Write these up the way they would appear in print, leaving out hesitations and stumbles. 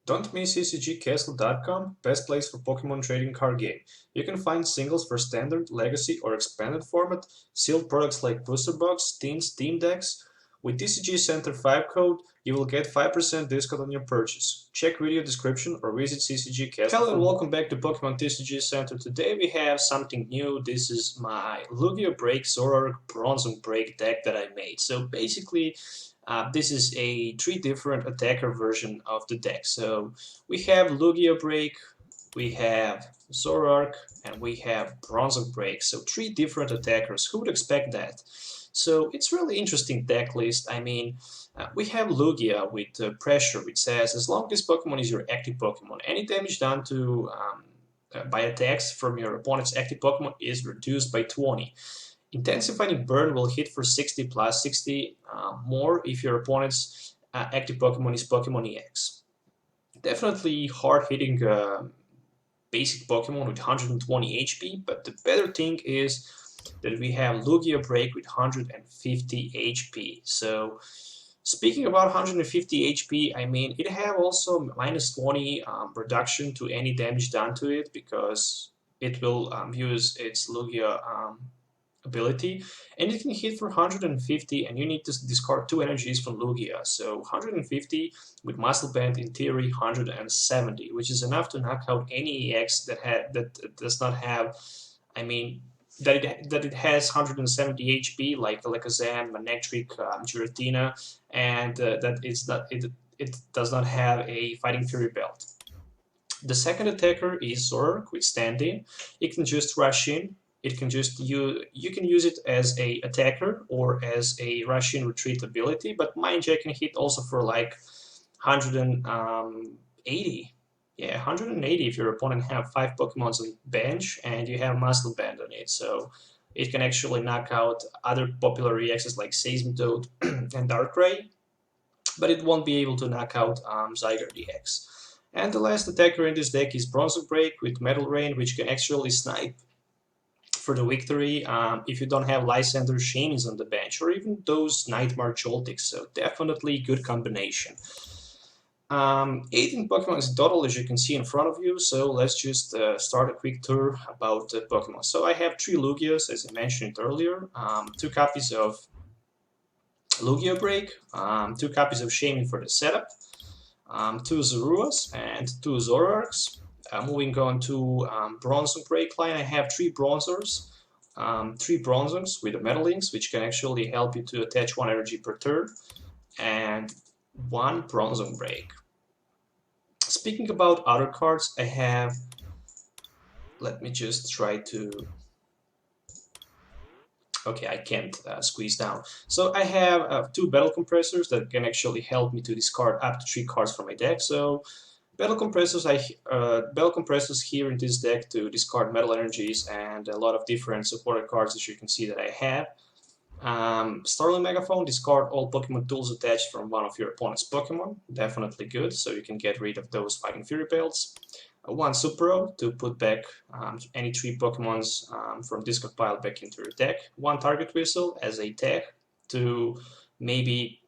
Don't miss TCGcastle.com, best place for Pokemon trading card game. You can find singles for standard, legacy, or expanded format, sealed products like booster box, teams, team decks. With TCG Center 5 code, you will get 5% discount on your purchase. Check video description or visit CCG Castle. Hello and welcome back to Pokemon TCG Center. Today we have something new. This is my Lugia Break Zoroark Bronzong Break deck that I made. So basically, this is a 3 different attacker version of the deck. So we have Lugia Break, we have Zoroark, and we have Bronzong Break. So 3 different attackers. Who would expect that? So it's really interesting deck list. I mean, we have Lugia with Pressure, which says as long as Pokemon is your active Pokemon, any damage done to by attacks from your opponent's active Pokemon is reduced by 20. Intensifying Burn will hit for 60 plus 60 more if your opponent's active Pokemon is Pokemon EX. Definitely hard hitting basic Pokemon with 120 HP, but the better thing is that we have Lugia Break with 150 HP. So speaking about 150 HP, I mean it have also minus 20 reduction to any damage done to it because it will use its Lugia ability, and it can hit for 150, and you need to discard 2 energies from Lugia. So 150 with Muscle Band, in theory 170, which is enough to knock out any EX that does not have, I mean, that it has 170 HP, like Alakazam, Manectric, Giratina, and that it does not have a Fighting Fury belt. The second attacker is Zoroark with stand-in. It can just rush in. It can just you can use it as a attacker or as a rush in retreat ability, but Mind Jack can hit also for like 180. Yeah, 180 if your opponent have 5 Pokemons on bench and you have Muscle Band on it. So it can actually knock out other popular EXs like Seismitoad and Darkrai, but it won't be able to knock out Zygarde EX. And the last attacker in this deck is Bronzong Break with Metal Rain, which can actually snipe for the victory if you don't have Lysander Shamans on the bench, or even those Nightmare Joltics. So definitely good combination. 18 Pokemon is total, as you can see in front of you, so let's just start a quick tour about Pokemon. So I have 3 Lugias, as I mentioned earlier, 2 copies of Lugia Break, 2 copies of Shaman for the setup, 2 Zoruas, and 2 Zoroarks. Moving on to Bronzong Break line, I have 3 Bronzors, 3 Bronzongs with the Metal Links, which can actually help you to attach 1 energy per turn, and 1 Bronzong Break. Speaking about other cards, I have, let me just try to, okay, I can't squeeze down. So I have 2 Battle Compressors that can actually help me to discard up to 3 cards from my deck. So Battle Compressors here in this deck to discard Metal Energies and a lot of different supported cards, as you can see that I have. Starling Megaphone, discard all Pokemon tools attached from one of your opponent's Pokemon. Definitely good, so you can get rid of those Fighting Fury belts. 1 Supero to put back any 3 Pokemons from discard pile back into your deck. 1 Target Whistle as a tech to maybe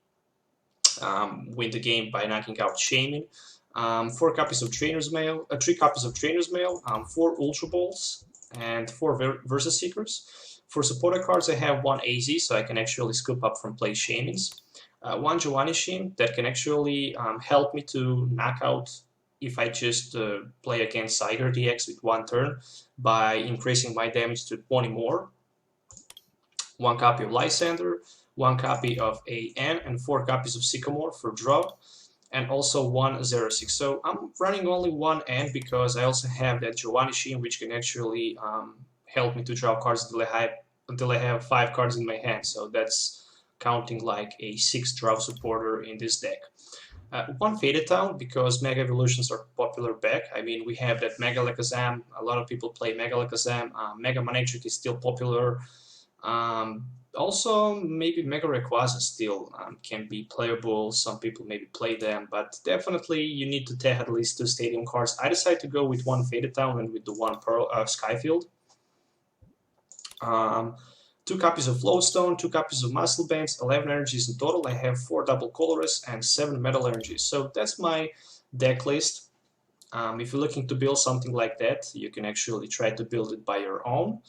win the game by knocking out Shaman. 4 copies of Trainer's Mail, 3 copies of Trainer's Mail, 4 Ultra Balls, and 4 Versus Seekers. For supporter cards, I have 1 AZ, so I can actually scoop up from play Shamans. 1 Giovanni Shin that can actually help me to knock out if I just play against Zygarde DX with 1 turn by increasing my damage to 20 more. 1 copy of Lysander, 1 copy of AN, and 4 copies of Sycamore for draw, and also 1 Xerxes. So I'm running only 1 N because I also have that Giovanni Shin, which can actually help me to draw cards until I have 5 cards in my hand. So that's counting like a 6 draw supporter in this deck. 1 Faded Town because Mega Evolutions are popular back. I mean, we have that Mega Alakazam. A lot of people play Mega Alakazam. Mega Manectric is still popular. Also, maybe Mega Rayquaza still can be playable. Some people maybe play them, but definitely you need to take at least 2 Stadium cards. I decided to go with 1 Faded Town and with the 1 Pearl Skyfield. 2 copies of Flowstone, 2 copies of Muscle Bands, 11 energies in total. I have 4 double colorless and 7 metal energies. So that's my deck list. If you're looking to build something like that, you can actually try to build it by your own.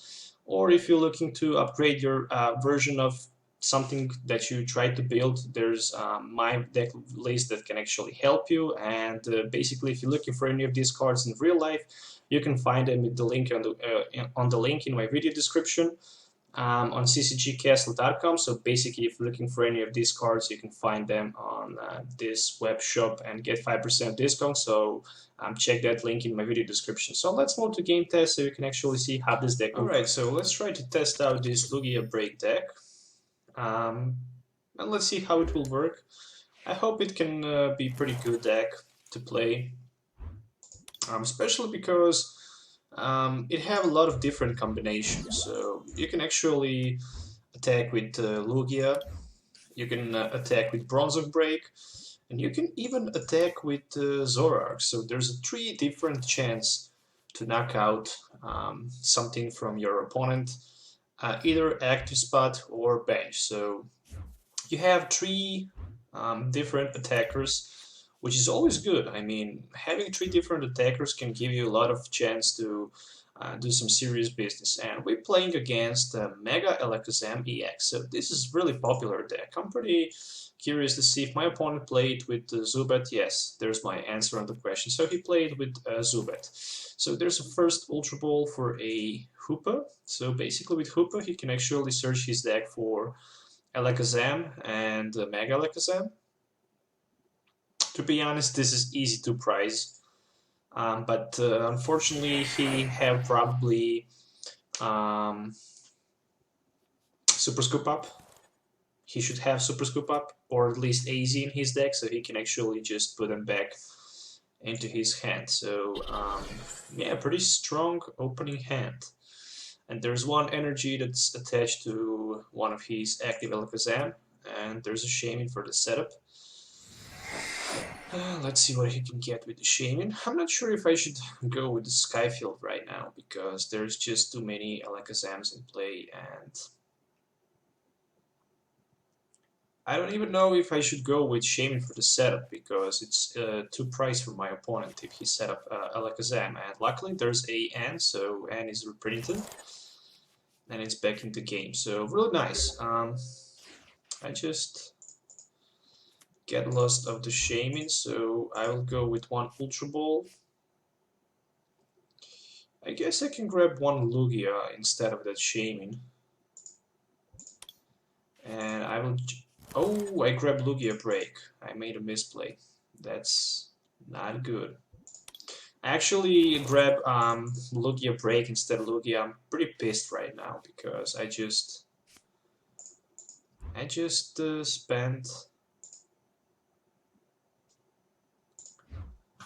Or if you're looking to upgrade your version of something that you try to build, there's my deck list that can actually help you. And basically, if you're looking for any of these cards in real life, you can find them with the link on the link in my video description. On ccgcastle.com. So basically, if you're looking for any of these cards, you can find them on this web shop and get 5% discount. So check that link in my video description. So let's move to game test so you can actually see how this deck will work. Alright, so let's try to test out this Lugia break deck. And let's see how it will work. I hope it can be pretty good deck to play. Especially because it have a lot of different combinations, so you can actually attack with Lugia, you can attack with Bronzong break, and you can even attack with Zoroark. So there's 3 different chances to knock out something from your opponent, either active spot or bench. So you have 3 different attackers, which is always good. I mean, having 3 different attackers can give you a lot of chance to do some serious business. And we're playing against Mega Alakazam EX, so this is really popular deck. I'm pretty curious to see if my opponent played with Zubat. Yes, there's my answer on the question. So he played with Zubat. So there's a first Ultra Ball for a Hoopa. So basically with Hoopa, he can actually search his deck for Alakazam and Mega Alakazam. To be honest, this is easy to prize, but unfortunately he have probably Super Scoop Up. He should have Super Scoop Up, or at least AZ in his deck, so he can actually just put them back into his hand. So yeah, pretty strong opening hand. And there's 1 energy that's attached to one of his active Alakazam, and there's a Shaman for the setup. Let's see what he can get with the Shaman. I'm not sure if I should go with the Skyfield right now, because there's just too many Alakazams in play, and I don't even know if I should go with Shaman for the setup, because it's too priced for my opponent if he set up Alakazam. And luckily there's a N, so N is reprinted, and it's back in the game. So really nice. I just get lost of the Shaman, so I will go with 1 Ultra Ball. I guess I can grab 1 Lugia instead of that Shaman. And I will... Oh, I grabbed Lugia Break. I made a misplay. That's not good. I actually grabbed Lugia Break instead of Lugia. I'm pretty pissed right now because I just spent...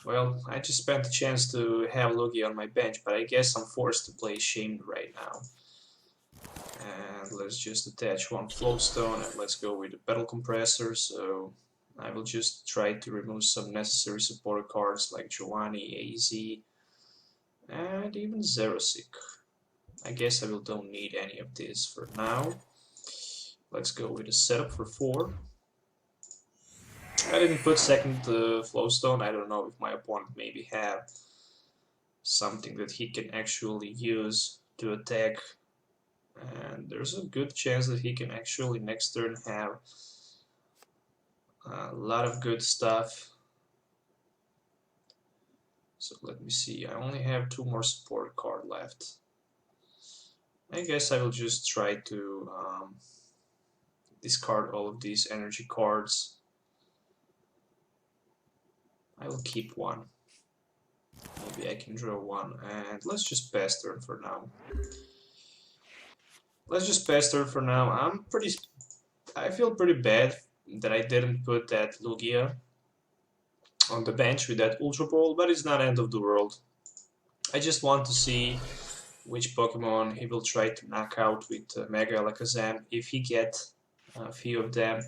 Well, I just spent a chance to have Lugia on my bench, but I guess I'm forced to play Shaman right now. And let's just attach 1 Flowstone, and let's go with the Battle Compressor. So I will just try to remove some necessary supporter cards like Giovanni, AZ, and even Zerosik. I guess I don't need any of this for now. Let's go with a setup for 4. I didn't put second Flowstone. I don't know if my opponent maybe have something that he can actually use to attack. And there's a good chance that he can actually next turn have a lot of good stuff. So let me see, I only have 2 more support cards left. I guess I will just try to discard all of these energy cards. I will keep 1. Maybe I can draw 1, and let's just pass turn for now. Let's just pass turn for now. I feel pretty bad that I didn't put that Lugia on the bench with that Ultra Ball, but it's not end of the world. I just want to see which Pokemon he will try to knock out with Mega Alakazam if he gets a few of them.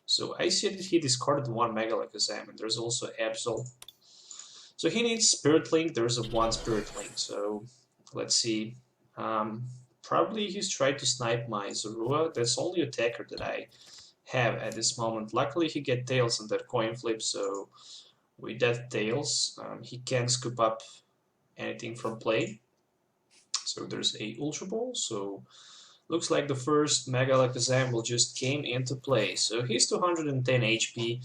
So I see that he discarded 1 Mega Alakazam, and there's also Absol. So he needs Spirit Link. There's a 1 Spirit Link. So let's see. Probably he's trying to snipe my Zorua. That's the only attacker that I have at this moment. Luckily he get tails on that coin flip, so with that tails he can scoop up anything from play. So there's a Ultra Ball, so looks like the first Mega Alakazam will just came into play. So he's 210 HP.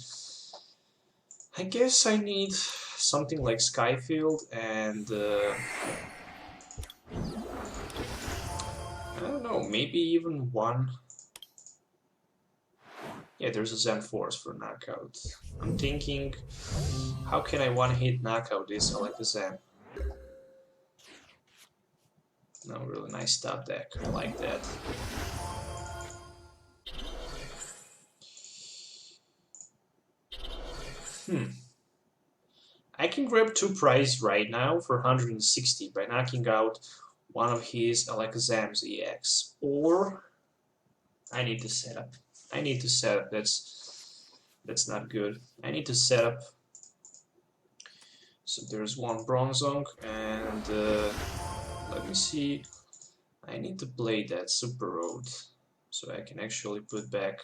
I guess I need something like Skyfield and I don't know, maybe even one. Yeah, there's a Zen Force for knockout. I'm thinking, how can I one-hit knockout this Alakazam? No, really nice top deck. I like that. I can grab 2 prizes right now for 160 by knocking out one of his Alakazam's EX. Or I need to set up. I need to set up. That's not good. I need to set up. So there's one Bronzong, and let me see. I need to play that Super Road so I can actually put back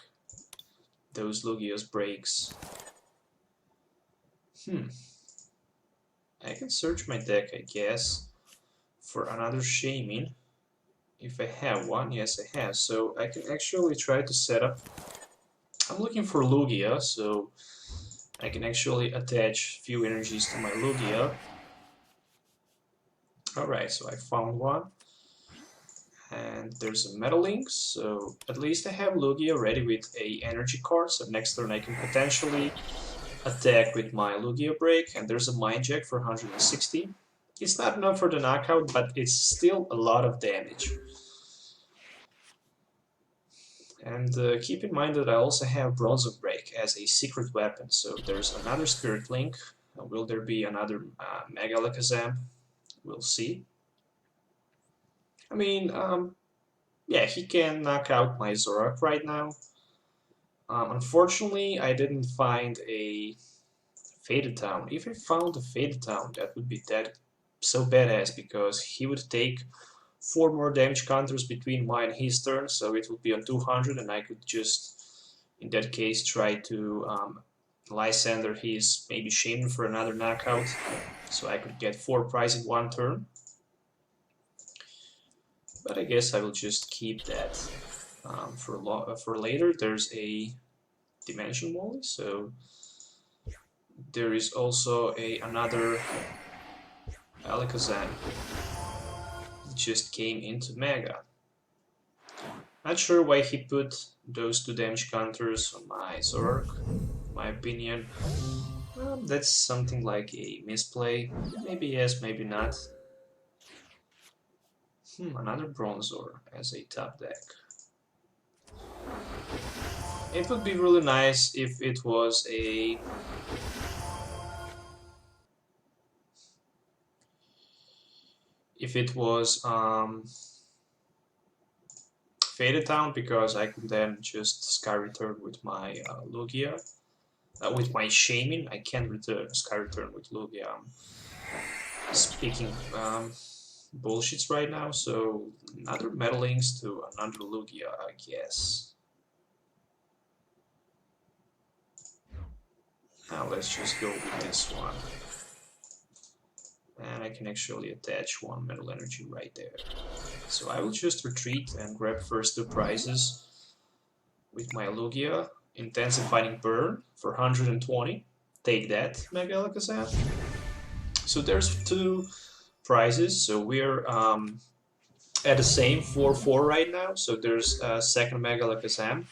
those Lugia's breaks. I can search my deck, I guess, for another Shaman. If I have one, yes I have. So I can actually try to set up. I'm looking for Lugia, so I can actually attach few energies to my Lugia. Alright, so I found one. And there's a Metal Link, so at least I have Lugia ready with a energy card, so next turn I can potentially attack with my Lugia break, and there's a Mind Jack for 160. It's not enough for the knockout, but it's still a lot of damage. And keep in mind that I also have Bronzong Break as a secret weapon, so there's another Spirit Link. Will there be another Mega Alakazam? We'll see. I mean, yeah, he can knock out my Zoroark right now. Unfortunately, I didn't find a Faded Town. If I found a Faded Town, that would be so badass, because he would take 4 more damage counters between mine and his turn, so it would be on 200, and I could just, in that case, try to Lysander his maybe Shaman for another knockout, so I could get 4 prizes in one turn. But I guess I will just keep that for later. There's a Dimension Wally, so there is also another Alakazam. Just came into Mega. Not sure why he put those 2 damage counters on my Zoroark, in my opinion. That's something like a misplay. Maybe yes, maybe not. Another Bronzor as a top deck. It would be really nice if it was a Faded Town, because I could then just Sky Return with my Lugia. With my Shaman, I can't return Sky Return with Lugia. I'm speaking bullshits right now, so another Metal Links to another Lugia, I guess. Now let's just go with this one. And I can actually attach 1 Metal Energy right there. So I will just retreat and grab first 2 prizes with my Lugia. Intensifying Burn for 120. Take that, Mega Alakazam. So there's 2 prizes, so we're at the same 4-4 right now, so there's a second Mega Alakazam.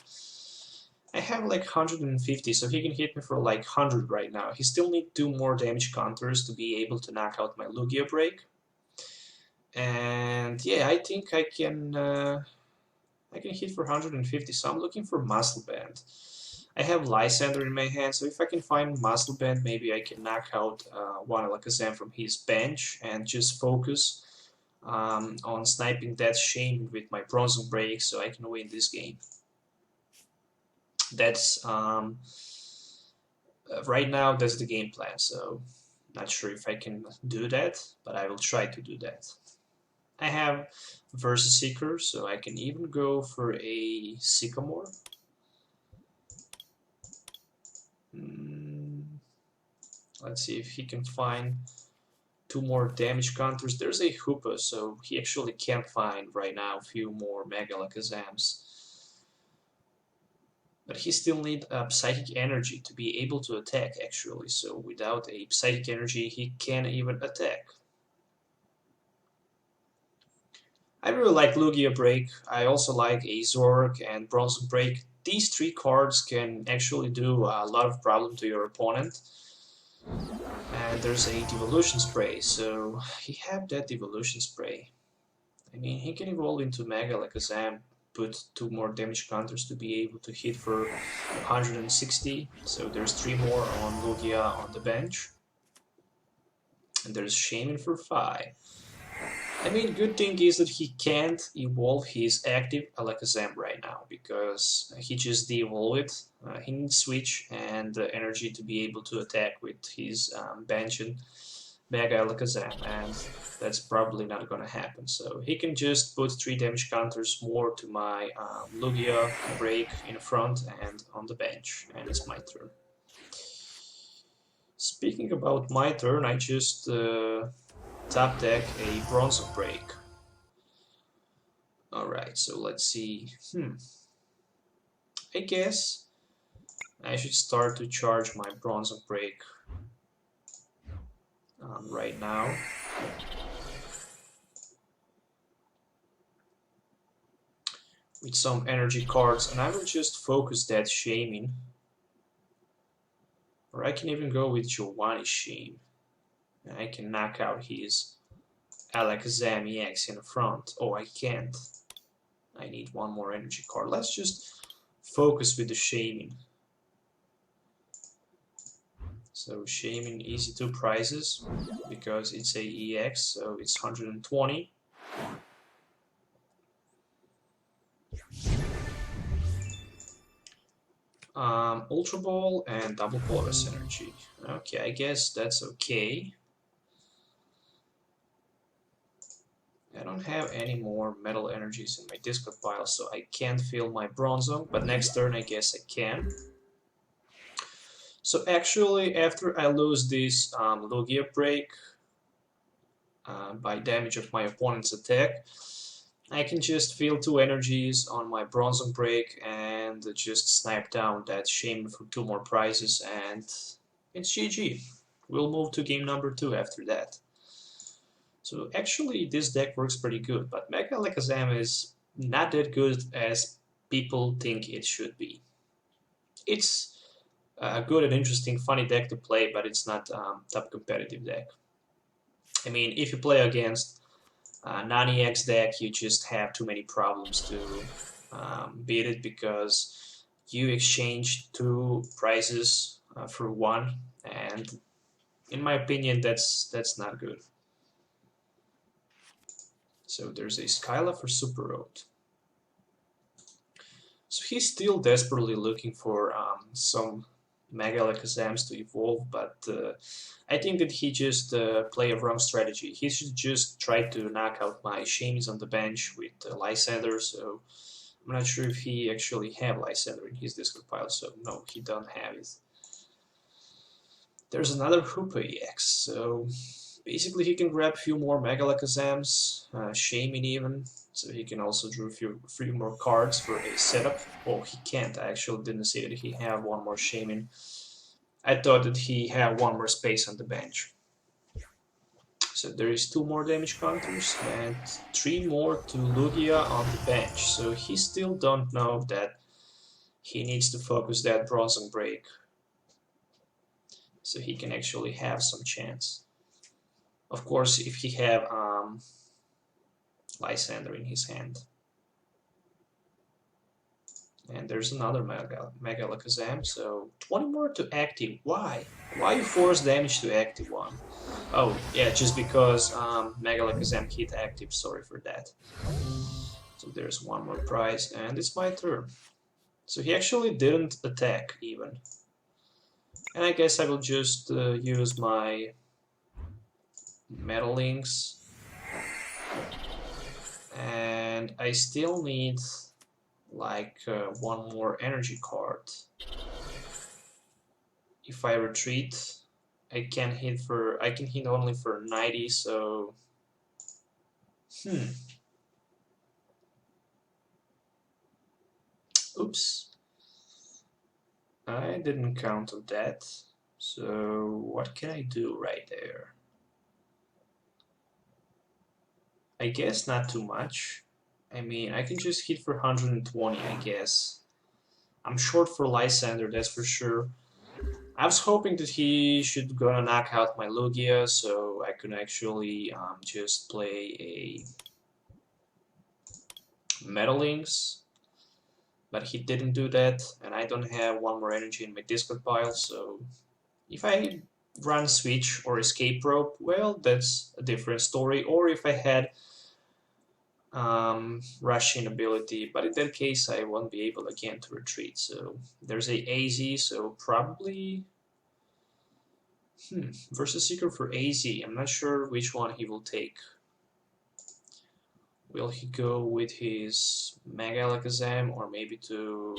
I have like 150, so he can hit me for like 100 right now. He still needs 2 more damage counters to be able to knock out my Lugia break. And yeah, I think I can hit for 150, so I'm looking for Muscle Band. I have Lysander in my hand, so if I can find Muscle Band, maybe I can knock out one Alakazam from his bench and just focus on sniping that Shaman with my Bronzong break, so I can win this game. That's right now that's the game plan, so not sure if I can do that, but I will try to do that. I have Versus Seeker, so I can even go for a Sycamore. Let's see if he can find 2 more damage counters. There's a Hoopa, so he actually can find right now a few more Mega Alakazams. But he still needs Psychic Energy to be able to attack, actually. So without a Psychic Energy, he can't even attack. I really like Lugia Break. I also like a Zoroark and Bronzong Break. These 3 cards can actually do a lot of problem to your opponent. And there's a Devolution Spray, so he have that Devolution Spray. I mean, he can evolve into Mega Alakazam, put 2 more damage counters to be able to hit for 160. So there's 3 more on Lugia on the bench. And there's Shaman for 5. I mean, good thing is that he can't evolve his active Alakazam right now, because he just de-evolved it. He needs Switch and energy to be able to attack with his bench and Mega Alakazam, and that's probably not gonna happen. So he can just put 3 damage counters more to my Lugia Break in front and on the bench, and it's my turn. Speaking about my turn, I just top deck a Bronzong Break. Alright, so let's see. I guess I should start to charge my Bronzong Break right now. With some energy cards, and I will just focus that Shaman. Or I can even go with Giovanni Shame. And I can knock out his Alakazam EX in the front. Oh, I can't. I need 1 more energy card. Let's just focus with the Shaman. So Shaman easy 2 prizes because it's a EX, so it's 120. Ultra Ball and Double Polaris Energy. Okay, I guess that's okay. I don't have any more metal energies in my discard pile, so I can't fill my Bronzong, but next turn I guess I can. So actually, after I lose this Lugia Break by damage of my opponent's attack, I can just fill 2 energies on my Bronzong Break and just snipe down that Shaman for 2 more prizes, and it's GG. We'll move to game number 2 after that. So actually this deck works pretty good, but Mega Alakazam is not that good as people think it should be. It's a good and interesting, funny deck to play, but it's not top competitive deck. I mean, if you play against non-EX deck, you just have too many problems to beat it, because you exchange 2 prizes for 1, and in my opinion that's not good. So there's a Skyla for Super Road. So he's still desperately looking for some Mega Alakazams to evolve, but I think that he just played a wrong strategy. He should just try to knock out my Shamans on the bench with Lysander, so I'm not sure if he actually have Lysander in his discard pile, so no, he don't have it. There's another Hoopa EX, so basically he can grab a few more Mega Alakazams, Shaman even, so he can also draw a few more cards for a setup. Oh, he can't. I actually didn't see that he have 1 more Shaman. I thought that he had 1 more space on the bench. So there is 2 more damage counters and 3 more to Lugia on the bench. So he still don't know that he needs to focus that Bronzong Break, so he can actually have some chance. Of course, if he have Lysander in his hand. And there's another Mega Alakazam, so 20 more to active. Why? Why you force damage to active one? Oh, yeah, just because Mega Alakazam hit active, sorry for that. So there's 1 more prize, and it's my turn. So he actually didn't attack, even. And I guess I will just use my Metal Links And I still need like one more energy card. If I retreat, I can hit only for 90, so oops. I didn't count on that. So what can I do right there? I guess not too much. I mean, I can just hit for 120, I guess. I'm short for Lysander, that's for sure. I was hoping that he should gonna knock out my Lugia, so I could actually just play a Metalings, but he didn't do that, and I don't have one more energy in my discard pile, so if I run Switch or Escape Rope, well, that's a different story, or if I had rushing ability, but in that case I won't be able again to retreat. So there's a AZ, so probably versus Seeker for AZ. I'm not sure which one he will take. Will he go with his Mega Alakazam or maybe to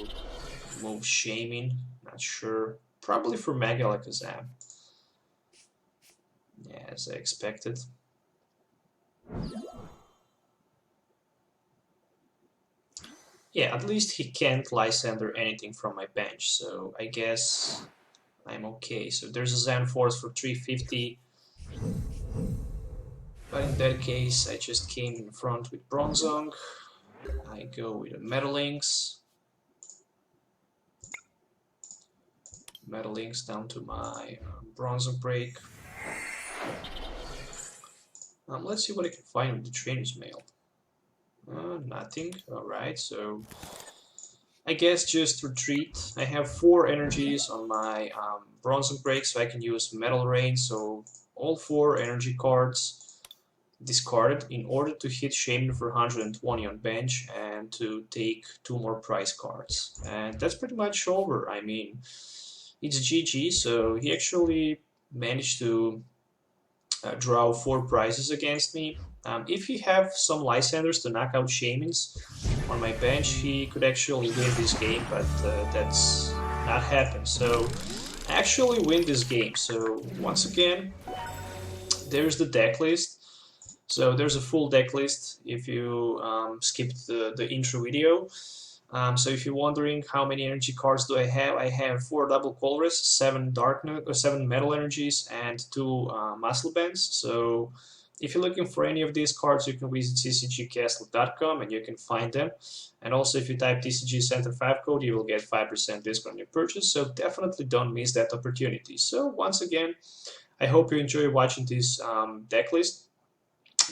move Shaman? Not sure. Probably for Mega Alakazam. Yeah, as I expected. Yeah, at least he can't Lysander anything from my bench, so I guess I'm okay. So there's a Zen Force for 350. But in that case, I just came in front with Bronzong. I go with a Metalings. Metalings down to my Bronzong break. Let's see what I can find with the Trainer's Mail. Nothing. Alright, so I guess just retreat. I have 4 energies on my Bronzong break, so I can use Metal Rain. So all 4 energy cards discarded in order to hit Shaman for 120 on bench and to take 2 more prize cards. And that's pretty much over. I mean, it's GG, so he actually managed to draw 4 prizes against me. If he have some Lysanders to knock out Shamans on my bench, he could actually win this game, but that's not happened. So I actually win this game. So once again, there's the deck list. So there's a full deck list if you skipped the intro video. So if you're wondering how many energy cards do I have 4 double Colress, 7 7 metal energies, and 2 muscle bands. So if you're looking for any of these cards, you can visit tcgcastle.com and you can find them. And also if you type TCG Center 5 code, you will get 5% discount on your purchase. So definitely don't miss that opportunity. So once again, I hope you enjoy watching this deck list.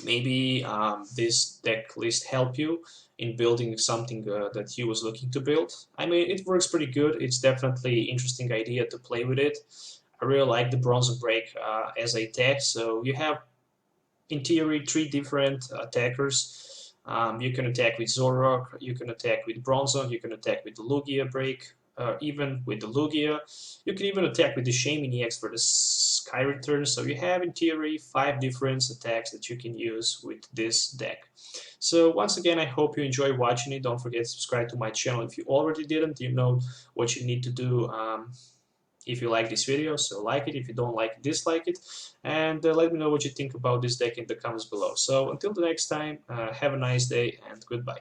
Maybe this deck list help you in building something that you was looking to build. I mean, it works pretty good. It's definitely interesting idea to play with it. I really like the Bronzong break as a deck. So you have, in theory, 3 different attackers. You can attack with Zoroark, you can attack with Bronzong, you can attack with the Lugia break, even with the Lugia. You can even attack with the Shaman EX for the Sky Return. So you have, in theory, 5 different attacks that you can use with this deck. So once again, I hope you enjoy watching it. Don't forget to subscribe to my channel if you already didn't. You know what you need to do if you like this video. So like it. If you don't like it, dislike it. And let me know what you think about this deck in the comments below. So until the next time, have a nice day and goodbye.